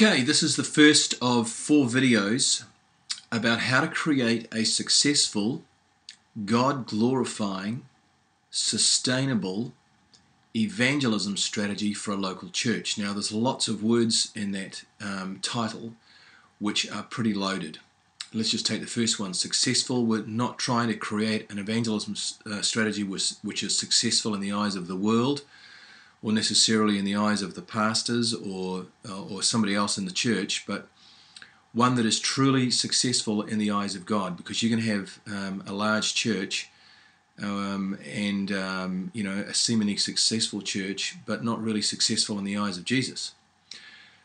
Okay, this is the first of 4 videos about how to create a successful, God-glorifying, sustainable evangelism strategy for a local church. Now, there's lots of words in that title which are pretty loaded. Let's just take the first one, successful. We're not trying to create an evangelism strategy which is successful in the eyes of the world, or necessarily in the eyes of the pastors or somebody else in the church, but one that is truly successful in the eyes of God, because you can have a large church and a seemingly successful church, but not really successful in the eyes of Jesus.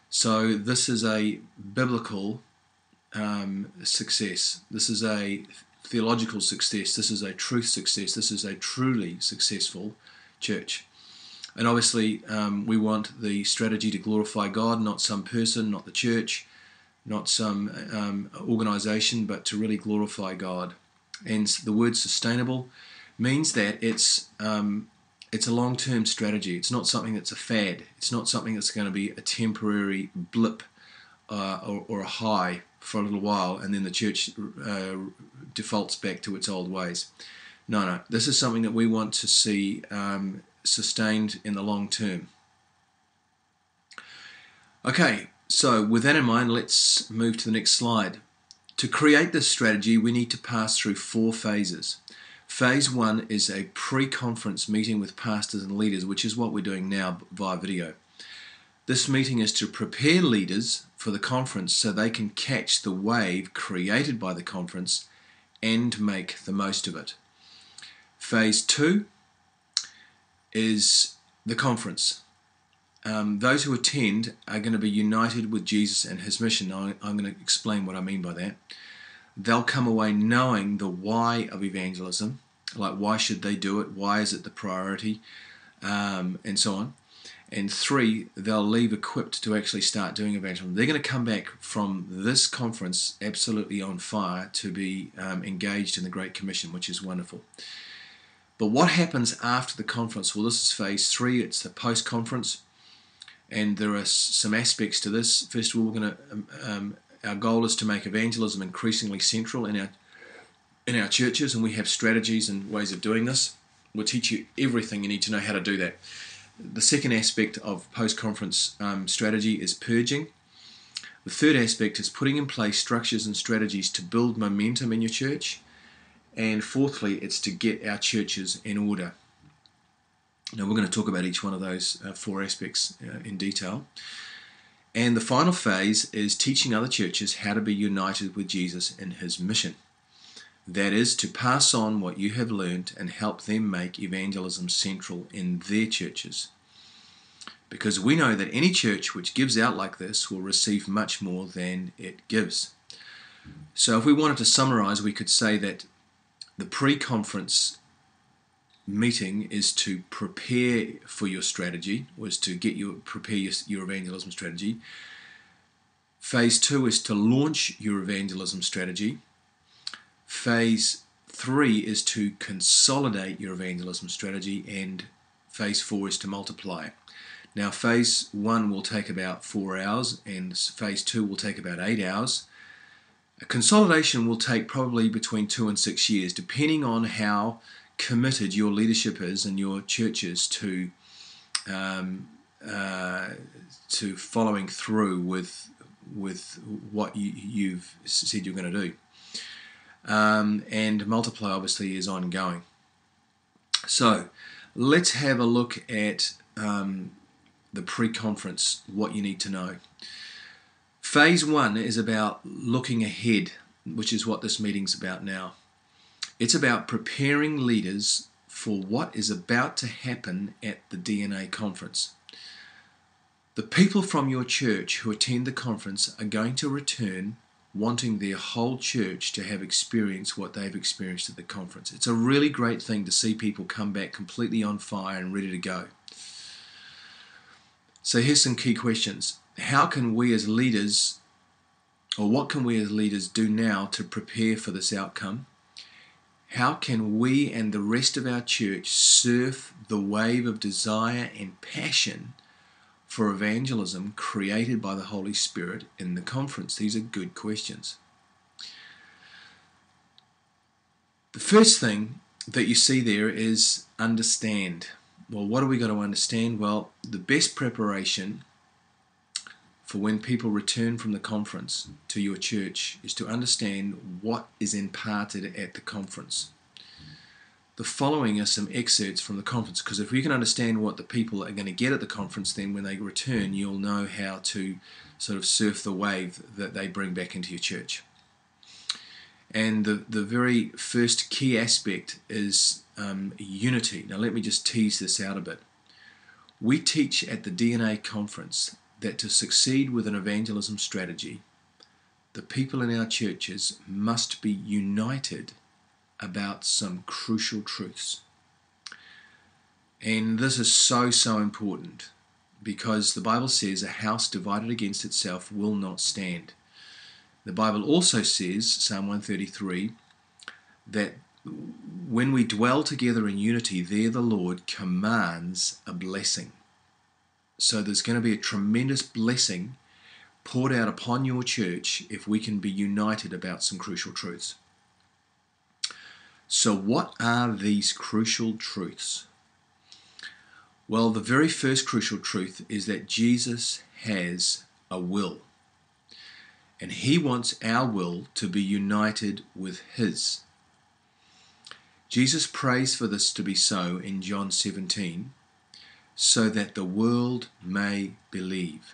So this is a biblical success. This is a theological success. This is a truth success. This is a truly successful church. And obviously, we want the strategy to glorify God, not some person, not the church, not some organization, but to really glorify God. And the word sustainable means that it's a long-term strategy. It's not something that's a fad. It's not something that's going to be a temporary blip or a high for a little while, and then the church defaults back to its old ways. No. This is something that we want to see sustained in the long term. Okay, so with that in mind, let's move to the next slide. To create this strategy, we need to pass through 4 phases. Phase 1 is a pre-conference meeting with pastors and leaders, which is what we're doing now via video. This meeting is to prepare leaders for the conference so they can catch the wave created by the conference and make the most of it. Phase 2 is the conference. Those who attend are going to be united with Jesus and his mission. I'm going to explain what I mean by that. They'll come away knowing the why of evangelism, like why should they do it, why is it the priority, and so on. And 3, they'll leave equipped to actually start doing evangelism. They're going to come back from this conference absolutely on fire to be engaged in the Great Commission, which is wonderful. But what happens after the conference? Well, this is phase 3. It's the post-conference, and there are some aspects to this. First of all, we're going to our goal is to make evangelism increasingly central in our churches, and we have strategies and ways of doing this. We'll teach you everything you need to know how to do that. The second aspect of post-conference strategy is purging. The third aspect is putting in place structures and strategies to build momentum in your church. And fourthly, it's to get our churches in order. Now, we're going to talk about each one of those 4 aspects in detail. And the final phase is teaching other churches how to be united with Jesus in his mission. That is, to pass on what you have learned and help them make evangelism central in their churches. Because we know that any church which gives out like this will receive much more than it gives. So if we wanted to summarize, we could say that the pre-conference meeting is to prepare for your strategy, was to prepare your evangelism strategy. Phase 2 is to launch your evangelism strategy. Phase 3 is to consolidate your evangelism strategy, and phase 4 is to multiply it. Now, phase 1 will take about 4 hours, and phase 2 will take about 8 hours. A consolidation will take probably between 2 and 6 years, depending on how committed your leadership is and your churches to following through with what you've said you're going to do. And multiply obviously is ongoing. So let's have a look at the pre-conference, what you need to know. Phase 1 is about looking ahead, which is what this meeting's about now. It's about preparing leaders for what is about to happen at the DNA conference. The people from your church who attend the conference are going to return wanting their whole church to have experienced what they've experienced at the conference. It's a really great thing to see people come back completely on fire and ready to go. So here's some key questions. How can we as leaders, or what can we as leaders do now to prepare for this outcome? How can we and the rest of our church surf the wave of desire and passion for evangelism created by the Holy Spirit in the conference? These are good questions. The first thing that you see there is understand. Well, what are we got to understand? Well, the best preparation for when people return from the conference to your church is to understand what is imparted at the conference. The following are some excerpts from the conference, because if we can understand what the people are going to get at the conference, then when they return, you'll know how to sort of surf the wave that they bring back into your church. And the very first key aspect is unity. Now let me just tease this out a bit. We teach at the DNA conference that to succeed with an evangelism strategy, the people in our churches must be united about some crucial truths. And this is so important, because the Bible says a house divided against itself will not stand. The Bible also says, Psalm 133, that when we dwell together in unity, there the Lord commands a blessing. So there's going to be a tremendous blessing poured out upon your church if we can be united about some crucial truths. So what are these crucial truths? Well, the very first crucial truth is that Jesus has a will. And he wants our will to be united with his. Jesus prays for this to be so in John 17, so that the world may believe.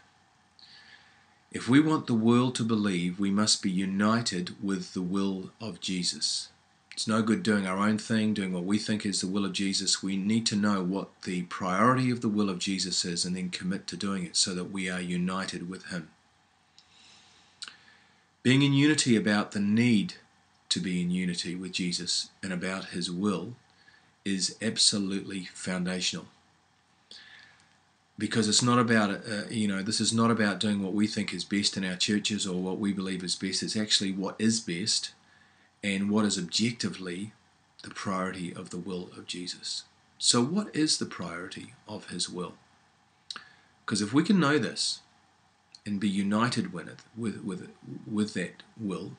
If we want the world to believe, we must be united with the will of Jesus. It's no good doing our own thing, doing what we think is the will of Jesus. We need to know what the priority of the will of Jesus is and then commit to doing it so that we are united with him. Being in unity about the need to be in unity with Jesus and about his will is absolutely foundational. Because it's not about, this is not about doing what we think is best in our churches or what we believe is best. It's actually what is best and what is objectively the priority of the will of Jesus. So what is the priority of his will? Because if we can know this and be united with that will,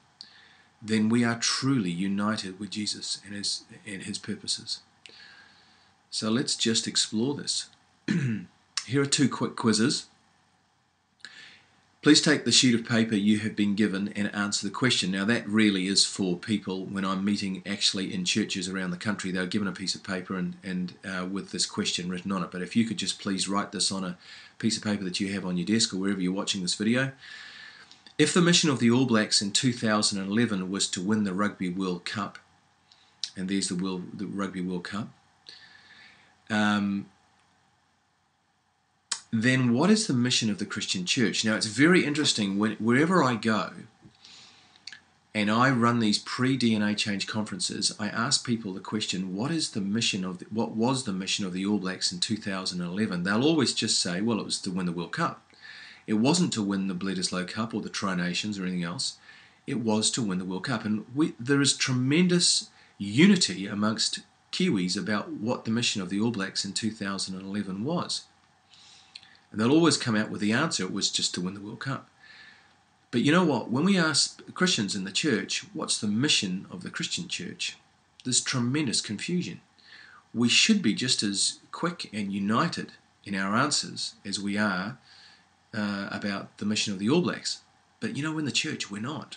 then we are truly united with Jesus and his purposes. So let's just explore this. Here are 2 quick quizzes. Please take the sheet of paper you have been given and answer the question. Now that really is for people when I'm meeting actually in churches around the country. They're given a piece of paper and with this question written on it. But if you could just please write this on a piece of paper that you have on your desk or wherever you're watching this video. If the mission of the All Blacks in 2011 was to win the Rugby World Cup, and there's the Rugby World Cup, then what is the mission of the Christian church? Now it's very interesting, wherever I go and I run these pre-DNA change conferences, I ask people the question, what was the mission of the All Blacks in 2011? They'll always just say, well, it was to win the World Cup. It wasn't to win the Bledisloe Cup or the Tri-Nations or anything else. It was to win the World Cup. And there is tremendous unity amongst Kiwis about what the mission of the All Blacks in 2011 was. And they'll always come out with the answer, it was just to win the World Cup. But you know what? When we ask Christians in the church, what's the mission of the Christian church? There's tremendous confusion. We should be just as quick and united in our answers as we are about the mission of the All Blacks. But you know, in the church, we're not.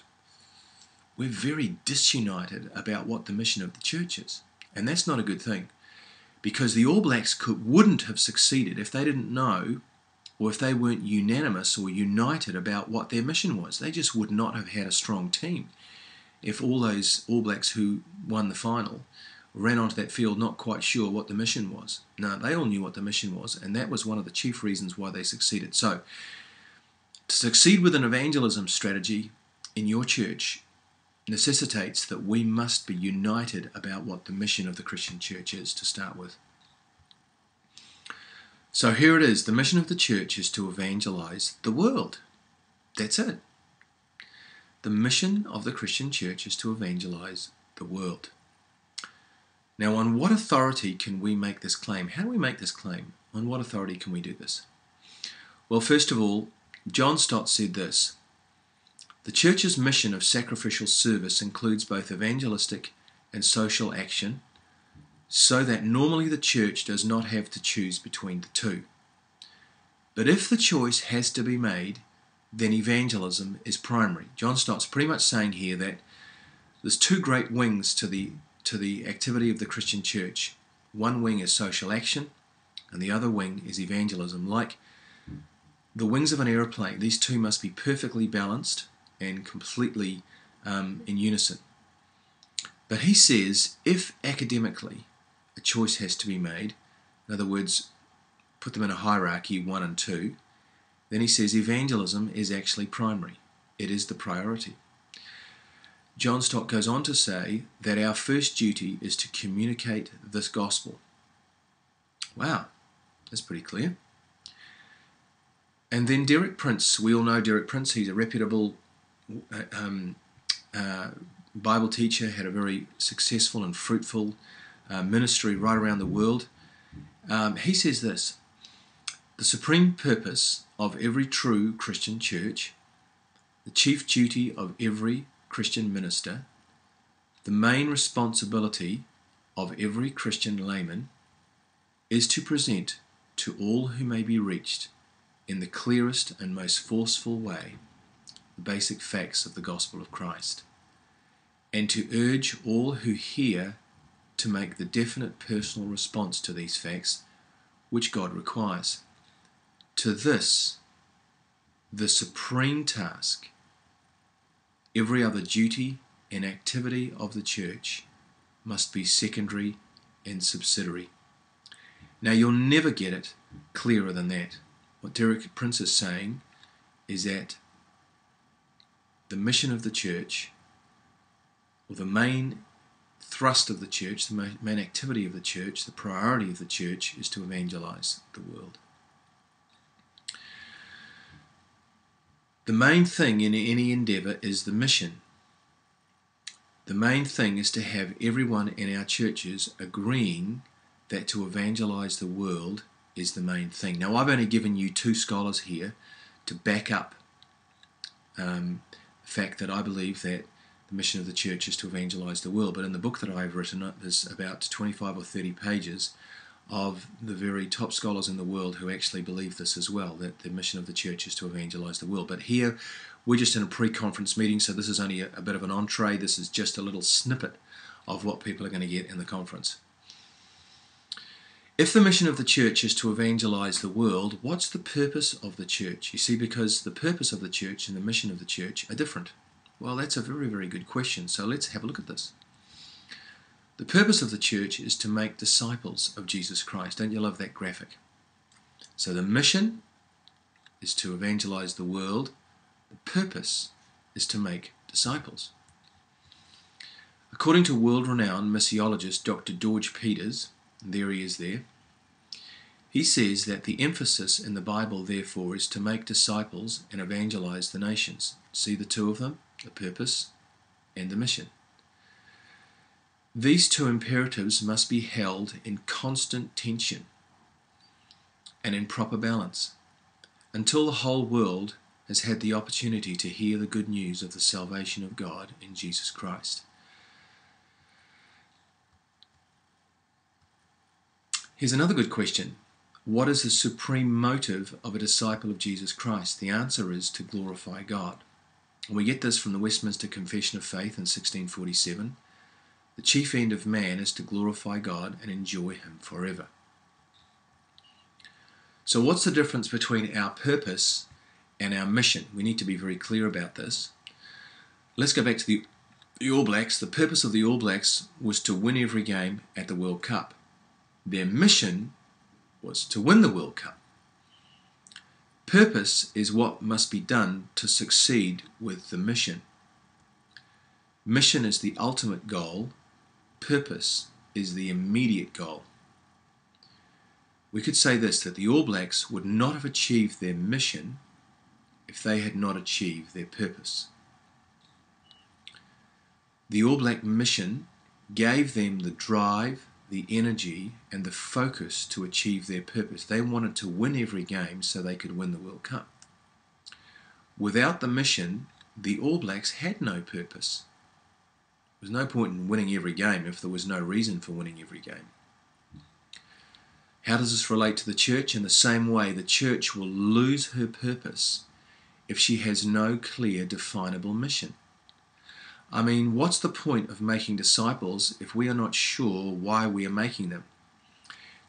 We're very disunited about what the mission of the church is. And that's not a good thing. Because the All Blacks wouldn't have succeeded if they didn't know, or if they weren't unanimous or united about what their mission was. They just would not have had a strong team if all those All Blacks who won the final ran onto that field not quite sure what the mission was. No, they all knew what the mission was, and that was one of the chief reasons why they succeeded. So, to succeed with an evangelism strategy in your church necessitates that we must be united about what the mission of the Christian church is to start with. So here it is. The mission of the church is to evangelize the world. That's it. The mission of the Christian church is to evangelize the world. Now, on what authority can we make this claim? How do we make this claim? On what authority can we do this? Well, first of all, John Stott said this: "The Church's mission of sacrificial service includes both evangelistic and social action, so that normally the Church does not have to choose between the two. But if the choice has to be made, then evangelism is primary." John Stott's pretty much saying here that there's two great wings to the activity of the Christian church. One wing is social action, and the other wing is evangelism. Like the wings of an aeroplane, these two must be perfectly balanced and completely in unison. But he says, if academically a choice has to be made, in other words, put them in a hierarchy, 1 and 2, then he says evangelism is actually primary. It is the priority. John Stott goes on to say that our first duty is to communicate this gospel. Wow, that's pretty clear. And then Derek Prince, we all know Derek Prince, he's a reputable Bible teacher, had a very successful and fruitful ministry right around the world. He says this: "The supreme purpose of every true Christian church, the chief duty of every Christian minister, the main responsibility of every Christian layman, is to present to all who may be reached in the clearest and most forceful way the basic facts of the gospel of Christ, and to urge all who hear to make the definite personal response to these facts which God requires. To this, the supreme task, every other duty and activity of the church must be secondary and subsidiary." Now, you'll never get it clearer than that. What Derek Prince is saying is that the mission of the church, or the main thrust of the church, the main activity of the church, the priority of the church, is to evangelize the world. The main thing in any endeavor is the mission. The main thing is to have everyone in our churches agreeing that to evangelize the world is the main thing. Now, I've only given you two scholars here to back up the fact that I believe that the mission of the church is to evangelize the world. But in the book that I've written, there's about 25 or 30 pages of the very top scholars in the world who actually believe this as well, that the mission of the church is to evangelize the world. But here, we're just in a pre-conference meeting, so this is only a bit of an entree. This is just a little snippet of what people are going to get in the conference. If the mission of the church is to evangelize the world, what's the purpose of the church? You see, because the purpose of the church and the mission of the church are different. Well, that's a very, very good question, so let's have a look at this. The purpose of the church is to make disciples of Jesus Christ. Don't you love that graphic? So the mission is to evangelize the world. The purpose is to make disciples. According to world-renowned missiologist Dr. George Peters, and there he is there, he says that the emphasis in the Bible, therefore, is to make disciples and evangelize the nations. See the two of them? The purpose and the mission. These two imperatives must be held in constant tension and in proper balance until the whole world has had the opportunity to hear the good news of the salvation of God in Jesus Christ. Here's another good question. What is the supreme motive of a disciple of Jesus Christ? The answer is to glorify God. And we get this from the Westminster Confession of Faith in 1647. The chief end of man is to glorify God and enjoy Him forever. So what's the difference between our purpose and our mission? We need to be very clear about this. Let's go back to the All Blacks. The purpose of the All Blacks was to win every game at the World Cup. Their mission was to win the World Cup. Purpose is what must be done to succeed with the mission. Mission is the ultimate goal. Purpose is the immediate goal. We could say this, that the All Blacks would not have achieved their mission if they had not achieved their purpose. The All Black mission gave them the drive, the the energy and the focus to achieve their purpose. They wanted to win every game so they could win the World Cup. Without the mission, the All Blacks had no purpose. There was no point in winning every game if there was no reason for winning every game. How does this relate to the church? In the same way, the church will lose her purpose if she has no clear, definable mission. I mean, what's the point of making disciples if we are not sure why we are making them?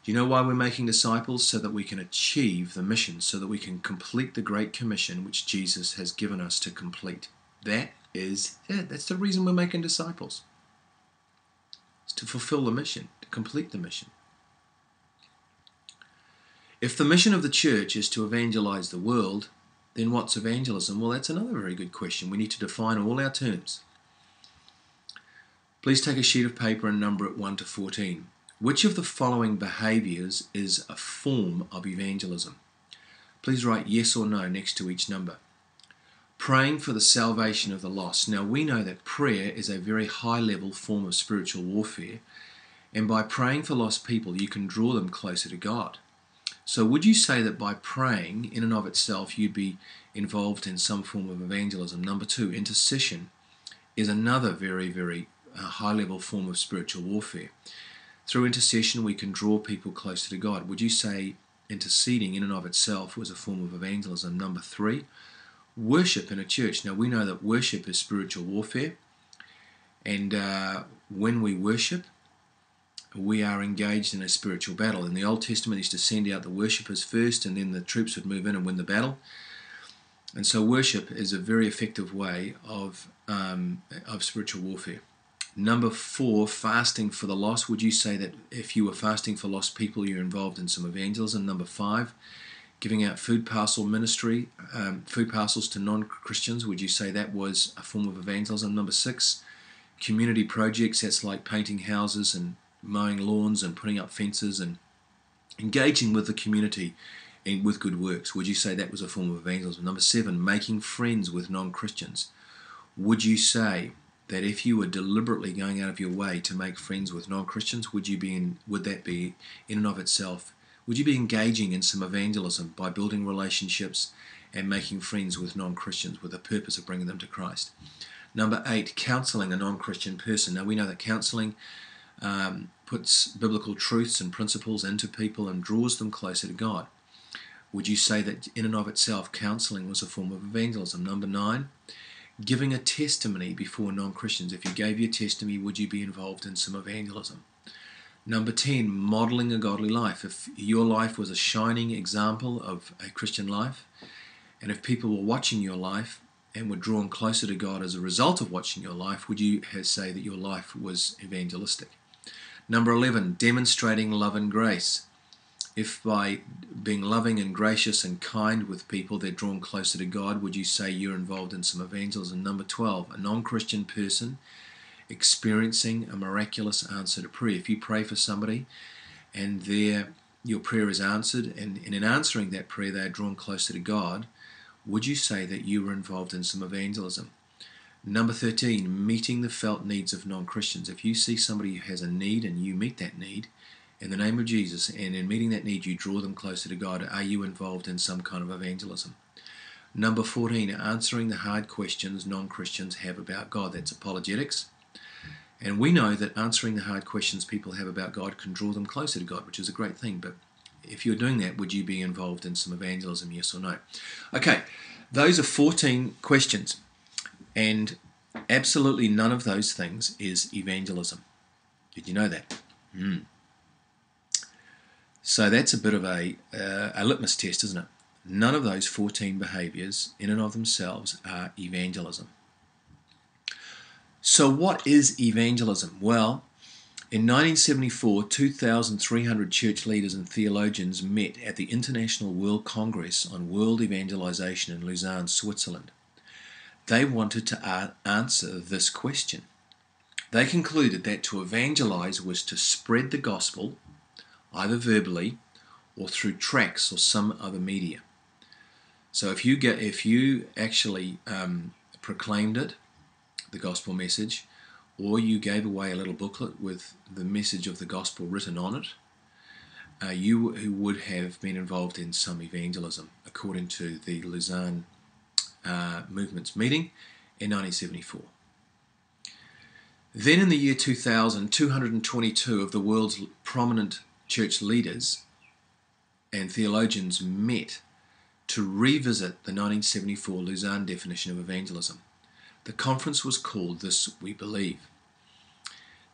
Do you know why we're making disciples? So that we can achieve the mission, so that we can complete the Great Commission which Jesus has given us to complete. That's the reason we're making disciples. It's to fulfill the mission, to complete the mission. If the mission of the church is to evangelize the world, then what's evangelism? Well, that's another very good question. We need to define all our terms. Please take a sheet of paper and number it 1 to 14. Which of the following behaviours is a form of evangelism? Please write yes or no next to each number. Praying for the salvation of the lost. Now we know that prayer is a very high-level form of spiritual warfare, and by praying for lost people you can draw them closer to God. So would you say that by praying in and of itself you'd be involved in some form of evangelism? Number 2, intercession is another very, very high-level form of spiritual warfare. Through intercession we can draw people closer to God. Would you say interceding in and of itself was a form of evangelism? Number 3, worship in a church. Now we know that worship is spiritual warfare, and when we worship, we are engaged in a spiritual battle. In the Old Testament, he used to send out the worshippers first, and then the troops would move in and win the battle. And so worship is a very effective way of spiritual warfare. Number 4, fasting for the lost. Would you say that if you were fasting for lost people, you're involved in some evangelism? Number 5, giving out food parcel ministry, food parcels to non-Christians. Would you say that was a form of evangelism? Number 6, community projects. That's like painting houses and mowing lawns and putting up fences and engaging with the community and with good works. Would you say that was a form of evangelism? Number 7, making friends with non-Christians. Would you say that if you were deliberately going out of your way to make friends with non-Christians, would that be in and of itself, would you be engaging in some evangelism by building relationships and making friends with non-Christians with the purpose of bringing them to Christ? Number 8, counseling a non-Christian person. Now we know that counseling puts biblical truths and principles into people and draws them closer to God. Would you say that in and of itself counseling was a form of evangelism? Number 9, giving a testimony before non-Christians. If you gave your testimony, would you be involved in some evangelism? Number 10, modeling a godly life. If your life was a shining example of a Christian life, and if people were watching your life and were drawn closer to God as a result of watching your life, would you say that your life was evangelistic? Number 11, demonstrating love and grace. If by being loving and gracious and kind with people they're drawn closer to God, would you say you're involved in some evangelism? Number 12, a non-Christian person experiencing a miraculous answer to prayer. If you pray for somebody and your prayer is answered, and in answering that prayer they are drawn closer to God, would you say that you were involved in some evangelism? Number 13, meeting the felt needs of non-Christians. If you see somebody who has a need and you meet that need in the name of Jesus, and in meeting that need you draw them closer to God, are you involved in some kind of evangelism? Number 14, answering the hard questions non-Christians have about God. That's apologetics. And we know that answering the hard questions people have about God can draw them closer to God, which is a great thing. But if you're doing that, would you be involved in some evangelism, yes or no? Okay, those are 14 questions. And absolutely none of those things is evangelism. Did you know that? So that's a bit of a litmus test, isn't it? None of those 14 behaviours in and of themselves are evangelism. So what is evangelism? Well, in 1974, 2,300 church leaders and theologians met at the International World Congress on World Evangelization in Lausanne, Switzerland. They wanted to answer this question. They concluded that to evangelize was to spread the gospel, either verbally or through tracts or some other media. So if you actually proclaimed it, the gospel message, or you gave away a little booklet with the message of the gospel written on it, you would have been involved in some evangelism, according to the Lausanne Movement's meeting in 1974. Then in the year 2000, 222 of the world's prominent church leaders and theologians met to revisit the 1974 Lausanne definition of evangelism. The conference was called This We Believe.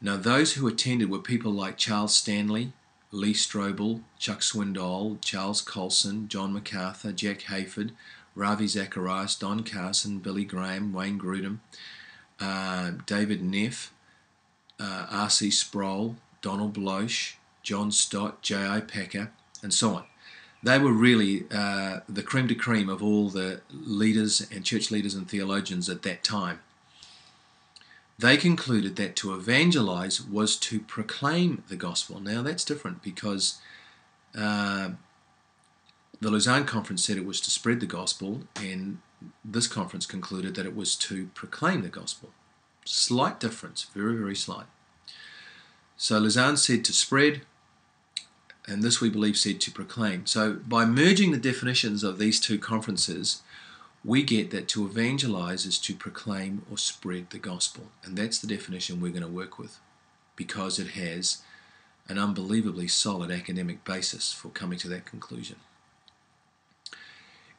Now those who attended were people like Charles Stanley, Lee Strobel, Chuck Swindoll, Charles Colson, John MacArthur, Jack Hayford, Ravi Zacharias, Don Carson, Billy Graham, Wayne Grudem, David Neff, R.C. Sproul, Donald Bloch, John Stott, J.I. Packer, and so on. They were really the creme de creme of all the leaders and church leaders and theologians at that time. They concluded that to evangelize was to proclaim the gospel. Now that's different, because the Lausanne conference said it was to spread the gospel, and this conference concluded that it was to proclaim the gospel. Slight difference, very, very slight. So Lausanne said to spread, and This We Believe said to proclaim. So by merging the definitions of these two conferences, we get that to evangelize is to proclaim or spread the gospel. And that's the definition we're going to work with, because it has an unbelievably solid academic basis for coming to that conclusion.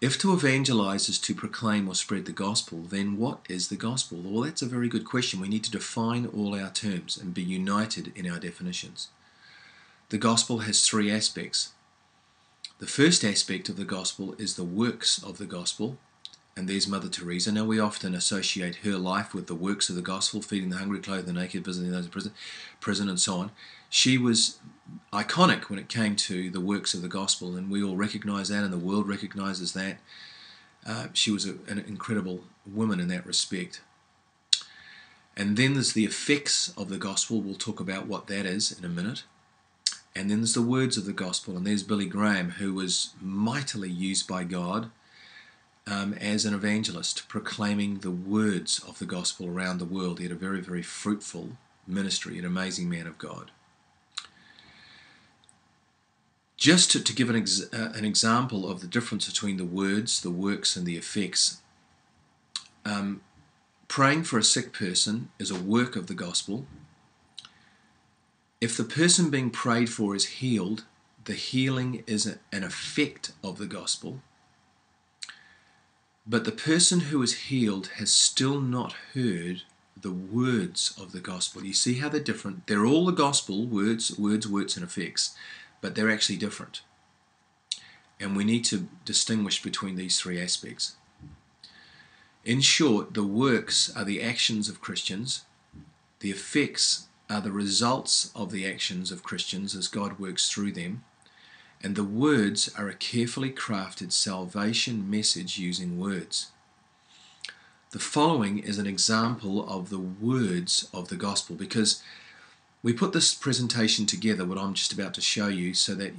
If to evangelize is to proclaim or spread the gospel, then what is the gospel? Well, that's a very good question. We need to define all our terms and be united in our definitions. The gospel has three aspects. The first aspect of the gospel is the works of the gospel, and there's Mother Teresa. Now, we often associate her life with the works of the gospel, feeding the hungry, clothing the naked, visiting those in prison, and so on. She was iconic when it came to the works of the gospel, and we all recognize that, and the world recognizes that. She was an incredible woman in that respect. And then there's the effects of the gospel. We'll talk about what that is in a minute. And then there's the words of the gospel, and there's Billy Graham, who was mightily used by God as an evangelist, proclaiming the words of the gospel around the world. He had a very, very fruitful ministry, an amazing man of God. Just to give an example of the difference between the words, the works, and the effects, praying for a sick person is a work of the gospel. If the person being prayed for is healed, the healing is an effect of the gospel. But the person who is healed has still not heard the words of the gospel. You see how they're different? They're all the gospel, words, and effects, but they're actually different. And we need to distinguish between these three aspects. In short, the works are the actions of Christians. The effects are the results of the actions of Christians as God works through them. And the words are a carefully crafted salvation message using words. The following is an example of the words of the gospel, because we put this presentation together, what I'm just about to show you, so that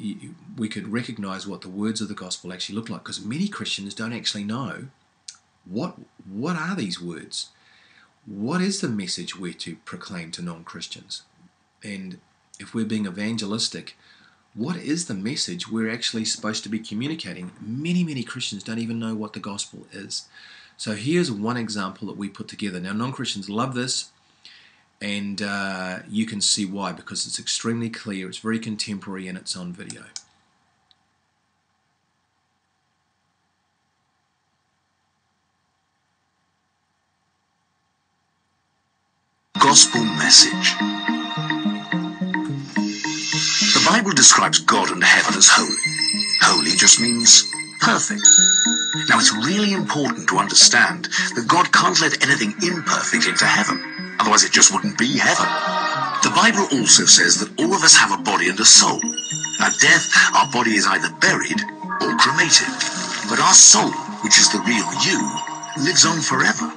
we could recognize what the words of the gospel actually look like, because many Christians don't actually know what are these words. What is the message we're to proclaim to non-Christians? And if we're being evangelistic, what is the message we're actually supposed to be communicating? Many Christians don't even know what the gospel is. So here's one example that we put together. Now, non-Christians love this, and you can see why, because it's extremely clear, it's very contemporary, and it's on video. Gospel message. The Bible describes God and heaven as holy. Holy just means perfect. Now, it's really important to understand that God can't let anything imperfect into heaven. Otherwise, it just wouldn't be heaven. The Bible also says that all of us have a body and a soul. At death, our body is either buried or cremated. But our soul, which is the real you, lives on forever,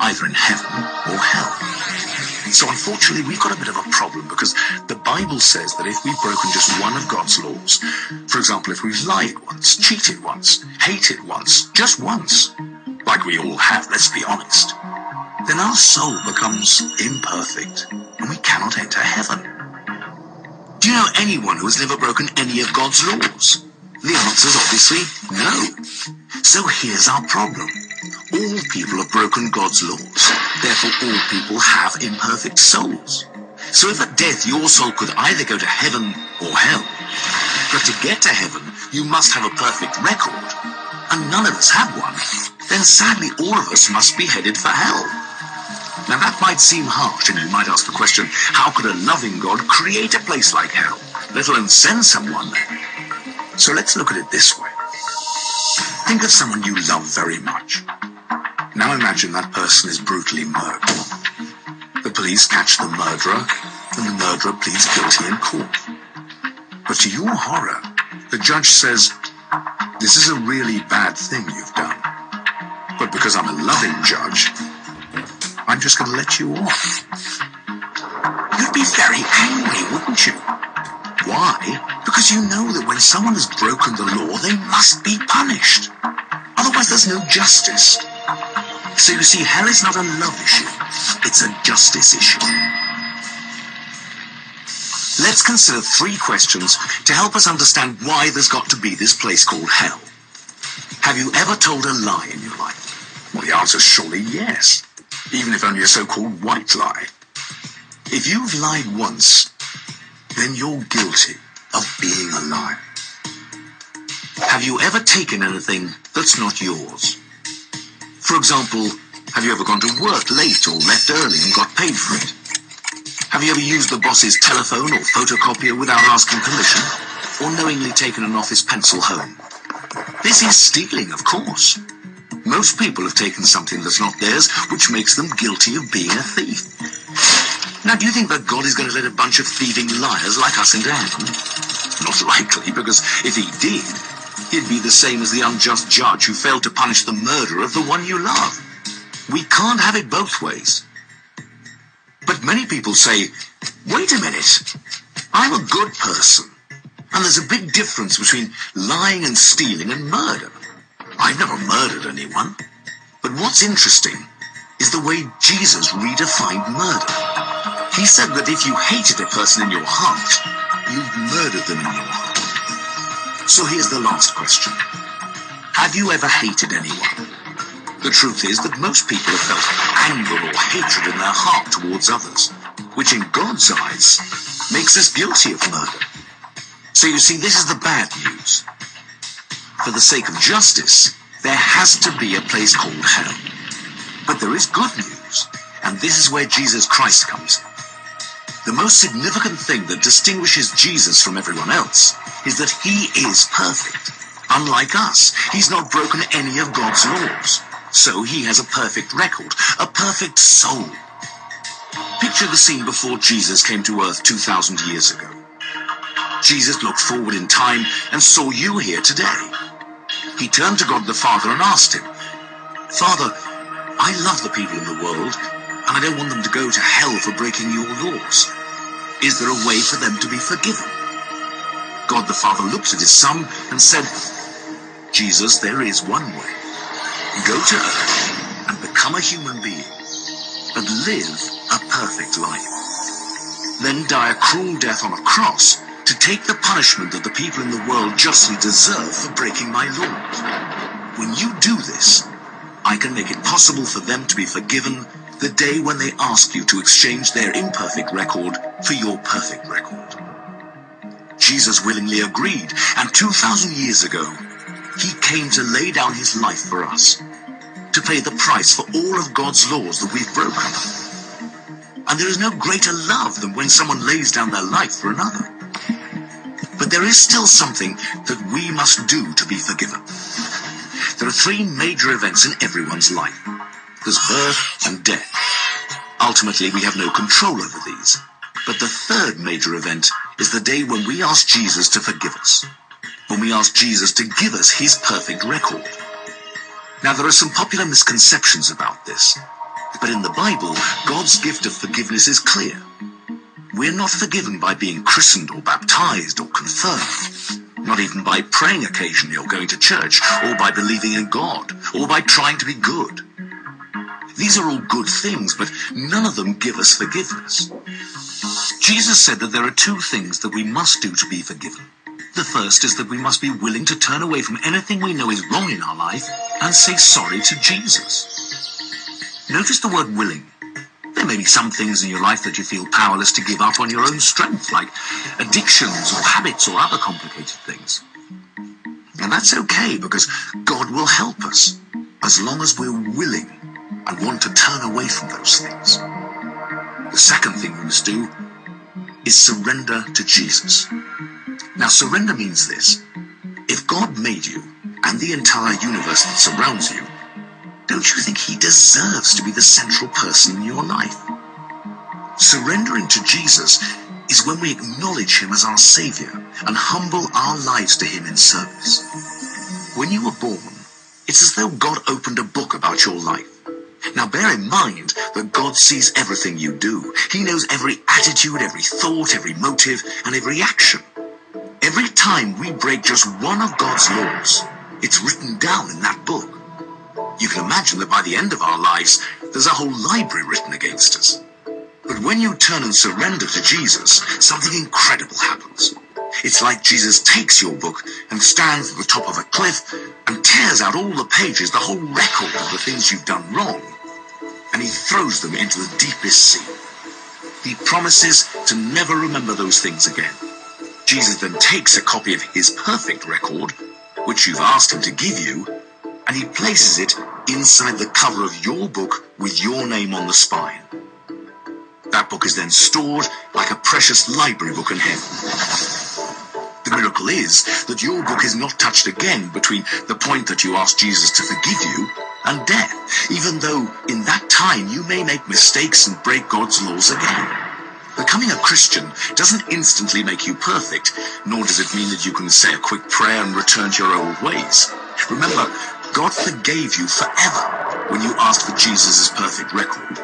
either in heaven or hell. So unfortunately, we've got a bit of a problem, because the Bible says that if we've broken just one of God's laws, for example, if we've lied once, cheated once, hated once, just once, like we all have, let's be honest, then our soul becomes imperfect and we cannot enter heaven. Do you know anyone who has never broken any of God's laws? The answer is obviously no. So here's our problem. All people have broken God's laws. Therefore, all people have imperfect souls. So if at death your soul could either go to heaven or hell, but to get to heaven, you must have a perfect record, and none of us have one, then sadly all of us must be headed for hell. Now that might seem harsh, and you might ask the question, how could a loving God create a place like hell, let alone send someone there? So let's look at it this way. Think of someone you love very much. Now imagine that person is brutally murdered. The police catch the murderer, and the murderer pleads guilty in court. But to your horror, the judge says, "This is a really bad thing you've done. But because I'm a loving judge, I'm just going to let you off." You'd be very angry, wouldn't you? Why? Because you know that when someone has broken the law, they must be punished. Otherwise, there's no justice. So you see, hell is not a love issue. It's a justice issue. Let's consider 3 questions to help us understand why there's got to be this place called hell. Have you ever told a lie in your life? Well, the answer is surely yes, even if only a so-called white lie. If you've lied once, then you're guilty of being a liar. Have you ever taken anything that's not yours? For example, have you ever gone to work late or left early and got paid for it? Have you ever used the boss's telephone or photocopier without asking permission, or knowingly taken an office pencil home? This is stealing, of course. Most people have taken something that's not theirs, which makes them guilty of being a thief. Now, do you think that God is going to let a bunch of thieving liars like us into heaven? Not likely, because if he did, he'd be the same as the unjust judge who failed to punish the murderer of the one you love. We can't have it both ways. But many people say, wait a minute, I'm a good person, and there's a big difference between lying and stealing and murder. I've never murdered anyone. But what's interesting is the way Jesus redefined murder. He said that if you hated a person in your heart, you've murdered them in your heart. So here's the last question. Have you ever hated anyone? The truth is that most people have felt anger or hatred in their heart towards others, which in God's eyes makes us guilty of murder. So you see, this is the bad news. For the sake of justice, there has to be a place called hell. But there is good news, and this is where Jesus Christ comes in. The most significant thing that distinguishes Jesus from everyone else is that he is perfect. Unlike us, he's not broken any of God's laws. So he has a perfect record, a perfect soul. Picture the scene before Jesus came to earth 2,000 years ago. Jesus looked forward in time and saw you here today. He turned to God the Father and asked him, "Father, I love the people in the world, and I don't want them to go to hell for breaking your laws. Is there a way for them to be forgiven?" God the Father looked at his Son and said, "Jesus, there is one way. Go to earth and become a human being, but live a perfect life. Then die a cruel death on a cross to take the punishment that the people in the world justly deserve for breaking my laws. When you do this, I can make it possible for them to be forgiven the day when they ask you to exchange their imperfect record for your perfect record." Jesus willingly agreed, and 2,000 years ago, he came to lay down his life for us, to pay the price for all of God's laws that we've broken. And there is no greater love than when someone lays down their life for another. But there is still something that we must do to be forgiven. There are 3 major events in everyone's life. There's birth and death. Ultimately, we have no control over these. But the 3rd major event is the day when we ask Jesus to forgive us, when we ask Jesus to give us his perfect record. Now, there are some popular misconceptions about this, but in the Bible, God's gift of forgiveness is clear. We're not forgiven by being christened or baptized or confirmed, not even by praying occasionally or going to church, or by believing in God, or by trying to be good. These are all good things, but none of them give us forgiveness. Jesus said that there are two things that we must do to be forgiven. The first is that we must be willing to turn away from anything we know is wrong in our life and say sorry to Jesus. Notice the word willing. There may be some things in your life that you feel powerless to give up on your own strength, like addictions or habits or other complicated things. And that's okay, because God will help us as long as we're willing and want to turn away from those things. The second thing we must do is surrender to Jesus. Now, surrender means this. If God made you and the entire universe that surrounds you, don't you think he deserves to be the central person in your life? Surrendering to Jesus is when we acknowledge him as our Savior and humble our lives to him in service. When you were born, it's as though God opened a book about your life. Now bear in mind that God sees everything you do. He knows every attitude, every thought, every motive, and every action. Every time we break just one of God's laws, it's written down in that book. You can imagine that by the end of our lives, there's a whole library written against us. But when you turn and surrender to Jesus, something incredible happens. It's like Jesus takes your book and stands at the top of a cliff and tears out all the pages, the whole record of the things you've done wrong, and he throws them into the deepest sea. He promises to never remember those things again. Jesus then takes a copy of his perfect record, which you've asked him to give you, and he places it inside the cover of your book with your name on the spine. That book is then stored like a precious library book in heaven. The miracle is that your book is not touched again between the point that you asked Jesus to forgive you and death, even though in that time you may make mistakes and break God's laws again. Becoming a Christian doesn't instantly make you perfect, nor does it mean that you can say a quick prayer and return to your old ways. Remember, God forgave you forever when you asked for Jesus' perfect record.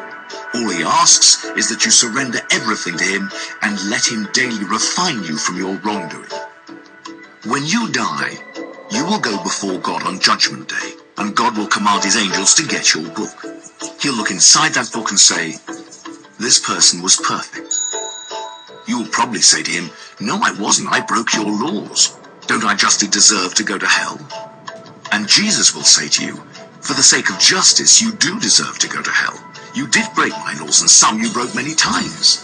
All he asks is that you surrender everything to him and let him daily refine you from your wrongdoing. When you die, you will go before God on Judgment Day, and God will command his angels to get your book. He'll look inside that book and say, "This person was perfect." You will probably say to him, "No, I wasn't. I broke your laws. Don't I justly deserve to go to hell?" And Jesus will say to you, "For the sake of justice, you do deserve to go to hell. You did break my laws, and some you broke many times.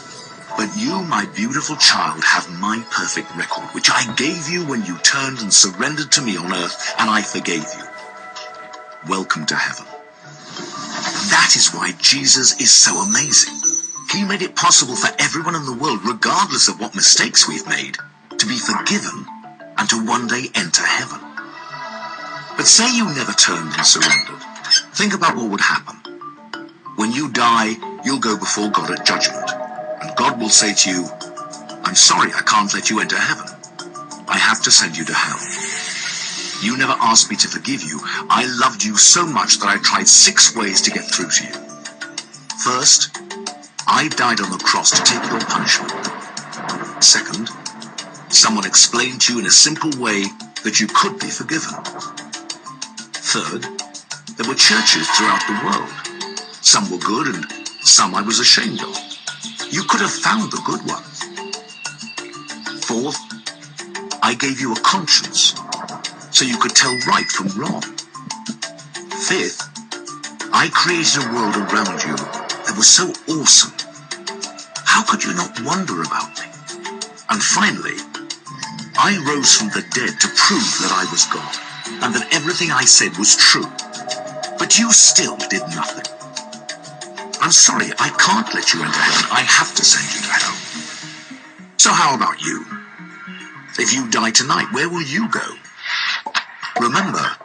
But you, my beautiful child, have my perfect record, which I gave you when you turned and surrendered to me on earth, and I forgave you. Welcome to heaven." That is why Jesus is so amazing. He made it possible for everyone in the world, regardless of what mistakes we've made, to be forgiven and to one day enter heaven. But say you never turned and surrendered. Think about what would happen. When you die, you'll go before God at judgment, and God will say to you, "I'm sorry, I can't let you enter heaven. I have to send you to hell. You never asked me to forgive you. I loved you so much that I tried 6 ways to get through to you. First, I died on the cross to take your punishment. Second, someone explained to you in a simple way that you could be forgiven. Third, there were churches throughout the world. Some were good and some I was ashamed of. You could have found the good ones. Fourth, I gave you a conscience so you could tell right from wrong. Fifth, I created a world around you that was so awesome. How could you not wonder about me? And finally, I rose from the dead to prove that I was God and that everything I said was true. But you still did nothing. I'm sorry, I can't let you into heaven. I have to send you to hell. So how about you? If you die tonight, where will you go? Remember,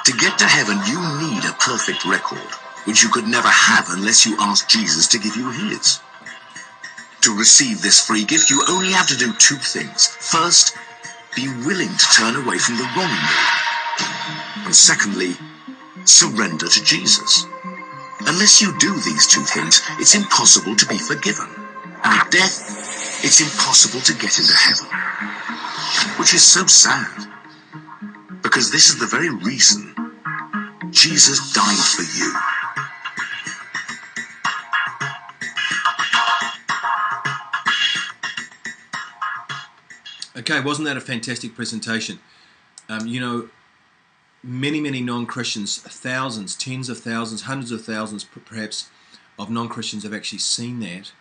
to get to heaven, you need a perfect record, which you could never have unless you ask Jesus to give you his. To receive this free gift, you only have to do 2 things. First, be willing to turn away from the wrong way. And secondly, surrender to Jesus. Unless you do these 2 things, it's impossible to be forgiven. And at death, it's impossible to get into heaven. Which is so sad. Because this is the very reason Jesus died for you. Okay, wasn't that a fantastic presentation? You know, many non-Christians, thousands, tens of thousands, hundreds of thousands perhaps of non-Christians have actually seen that,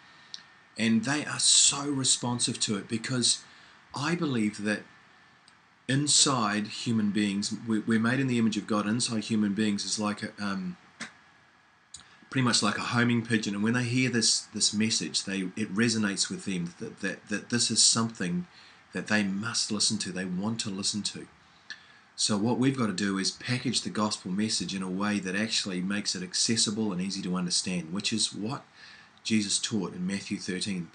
and they are so responsive to it, because I believe that inside human beings, we're made in the image of God. Inside human beings is like pretty much like a homing pigeon, and when they hear this message, it resonates with them that this is something that they must listen to, they want to listen to. So what we've got to do is package the gospel message in a way that actually makes it accessible and easy to understand, which is what Jesus taught in Matthew 13.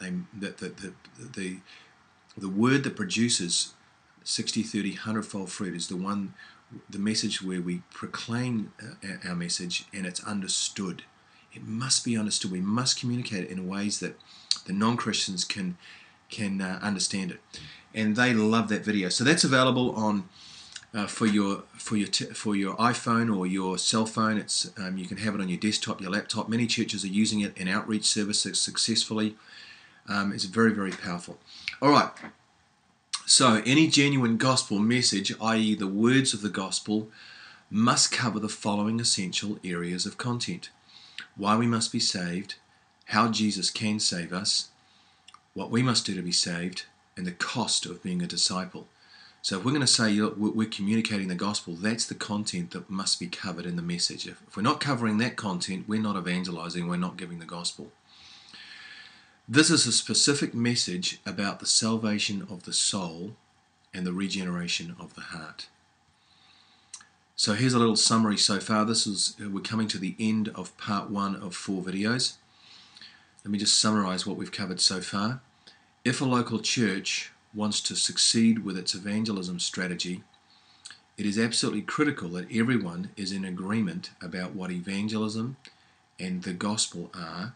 The word that produces 60, 30, 100-fold fruit is the message where we proclaim our message and it's understood. It must be understood. We must communicate it in ways that the non-Christians can understand it, and they love that video. So that's available on for your iPhone or your cell phone. It's you can have it on your desktop, your laptop. Many churches are using it in outreach services successfully. It's very powerful. All right. So any genuine gospel message, i.e. the words of the gospel, must cover the following essential areas of content: why we must be saved, how Jesus can save us, what we must do to be saved, and the cost of being a disciple. So if we're going to say we're communicating the gospel, that's the content that must be covered in the message. If we're not covering that content, we're not evangelizing, we're not giving the gospel. This is a specific message about the salvation of the soul and the regeneration of the heart. So here's a little summary so far. We're coming to the end of part 1 of 4 videos. Let me just summarize what we've covered so far. If a local church wants to succeed with its evangelism strategy, it is absolutely critical that everyone is in agreement about what evangelism and the gospel are,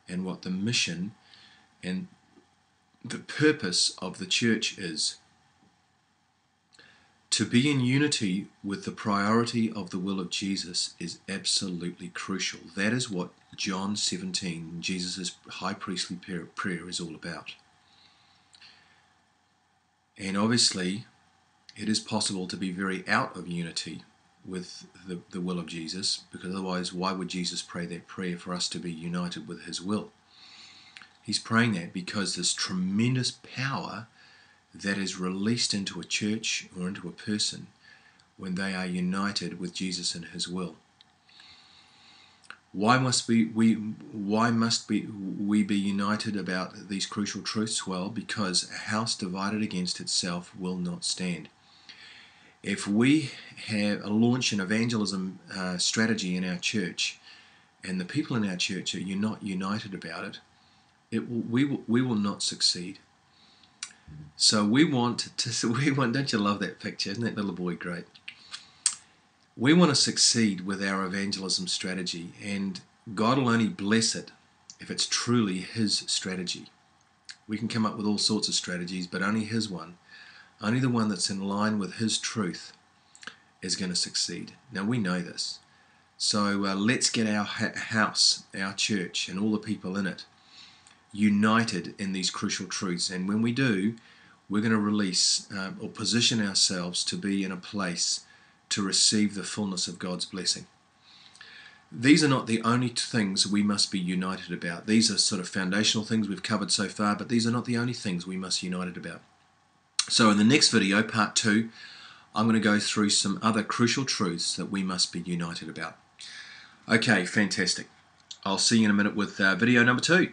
and what the mission and the purpose of the church is. To be in unity with the priority of the will of Jesus is absolutely crucial. That is what John 17, Jesus' high priestly prayer, is all about. And obviously, it is possible to be very out of unity with the will of Jesus, because otherwise, why would Jesus pray that prayer for us to be united with his will? He's praying that because there's tremendous power that is released into a church or into a person when they are united with Jesus and his will. Why must we be united about these crucial truths? Well, because a house divided against itself will not stand. If we launch an evangelism strategy in our church, and the people in our church are not united about it, we will not succeed. So we want, don't you love that picture? Isn't that little boy great? We want to succeed with our evangelism strategy, and God will only bless it if it's truly his strategy. We can come up with all sorts of strategies, but only his one, only the one that's in line with his truth, is going to succeed. Now we know this. So let's get our house, our church, and all the people in it united in these crucial truths. And when we do, we're going to release or position ourselves to be in a place to receive the fullness of God's blessing. These are not the only things we must be united about. These are sort of foundational things we've covered so far, but these are not the only things we must be united about. So in the next video, part 2, I'm going to go through some other crucial truths that we must be united about. Okay, fantastic. I'll see you in a minute with video number 2.